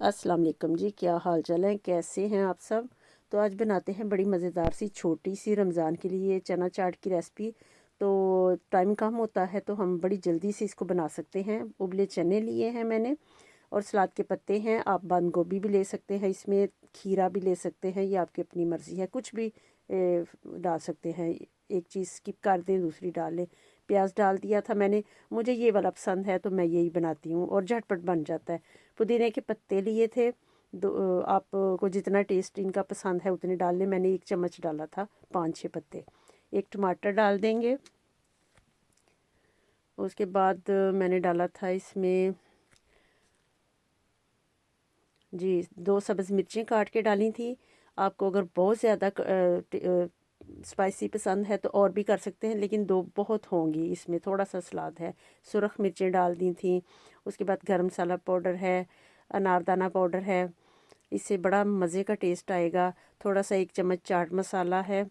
अस्सलाम वालेकुम जी, क्या हाल चाल है, कैसे हैं आप सब। तो आज बनाते हैं बड़ी मज़ेदार सी छोटी सी रमज़ान के लिए चना चाट की रेसिपी। तो टाइम कम होता है तो हम बड़ी जल्दी से इसको बना सकते हैं। उबले चने लिए हैं मैंने और सलाद के पत्ते हैं। आप बंद गोभी भी ले सकते हैं, इसमें खीरा भी ले सकते हैं, ये आपकी अपनी मर्ज़ी है। कुछ भी डाल सकते हैं, एक चीज़ स्किप कर दें दूसरी डाल लें। प्याज डाल दिया था मैंने, मुझे ये वाला पसंद है तो मैं यही बनाती हूँ और झटपट बन जाता है। पुदीने के पत्ते लिए थे दो, आपको जितना टेस्ट इनका पसंद है उतने डाल लें। मैंने 1 चम्मच डाला था, 5-6 पत्ते। एक टमाटर डाल देंगे। उसके बाद मैंने डाला था इसमें जी 2 सब्ज़ मिर्चें काट के डाली थी। आपको अगर बहुत ज़्यादा स्पाइसी पसंद है तो और भी कर सकते हैं, लेकिन 2 बहुत होंगी, इसमें थोड़ा सा सलाद है। सुरख मिर्चें डाल दी थी। उसके बाद गरम मसाला पाउडर है, अनारदाना पाउडर है, इससे बड़ा मज़े का टेस्ट आएगा। थोड़ा सा 1 चम्मच चाट मसाला है।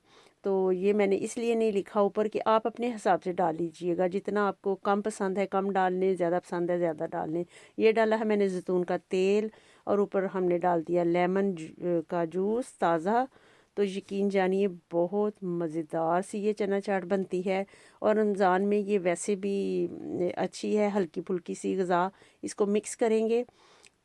तो ये मैंने इसलिए नहीं लिखा ऊपर कि आप अपने हिसाब से डाल लीजिएगा, जितना आपको कम पसंद है कम डाल लें, ज़्यादा पसंद है ज़्यादा डाल लें। ये डाला है मैंने ज़ैतून का तेल और ऊपर हमने डाल दिया लेमन का जूस ताज़ा। तो यकीन जानिए बहुत मज़ेदार सी ये चना चाट बनती है। और रमज़ान में ये वैसे भी अच्छी है, हल्की फुल्की सी ग़िज़ा। इसको मिक्स करेंगे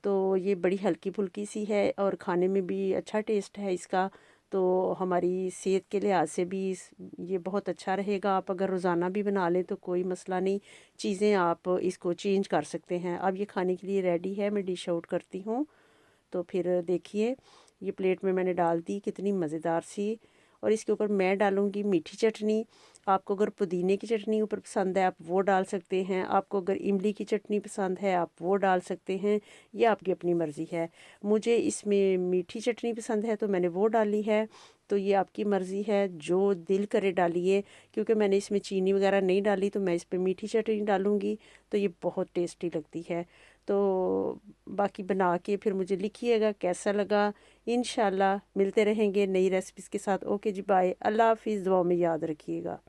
तो ये बड़ी हल्की फुल्की सी है और खाने में भी अच्छा टेस्ट है इसका। तो हमारी सेहत के लिहाज से भी ये बहुत अच्छा रहेगा। आप अगर रोज़ाना भी बना लें तो कोई मसला नहीं, चीज़ें आप इसको चेंज कर सकते हैं। अब ये खाने के लिए रेडी है, मैं डिश आउट करती हूँ। तो फिर देखिए, ये प्लेट में मैंने डाल दी, कितनी मज़ेदार सी। और इसके ऊपर मैं डालूँगी मीठी चटनी। आपको अगर पुदीने की चटनी ऊपर पसंद है आप वो डाल सकते हैं, आपको अगर इमली की चटनी पसंद है आप वो डाल सकते हैं, ये आपकी अपनी मर्ज़ी है। मुझे इसमें मीठी चटनी पसंद है तो मैंने वो डाली है। तो ये आपकी मर्ज़ी है, जो दिल करे डालिए। क्योंकि मैंने इसमें चीनी वगैरह नहीं डाली तो मैं इस पर मीठी चटनी डालूँगी, तो ये बहुत टेस्टी लगती है। तो बाकी बना के फिर मुझे लिखिएगा कैसा लगा। इंशाल्लाह मिलते रहेंगे नई रेसिपीज़ के साथ। ओके जी, बाय, अल्लाह हाफिज़, दुआ में याद रखिएगा।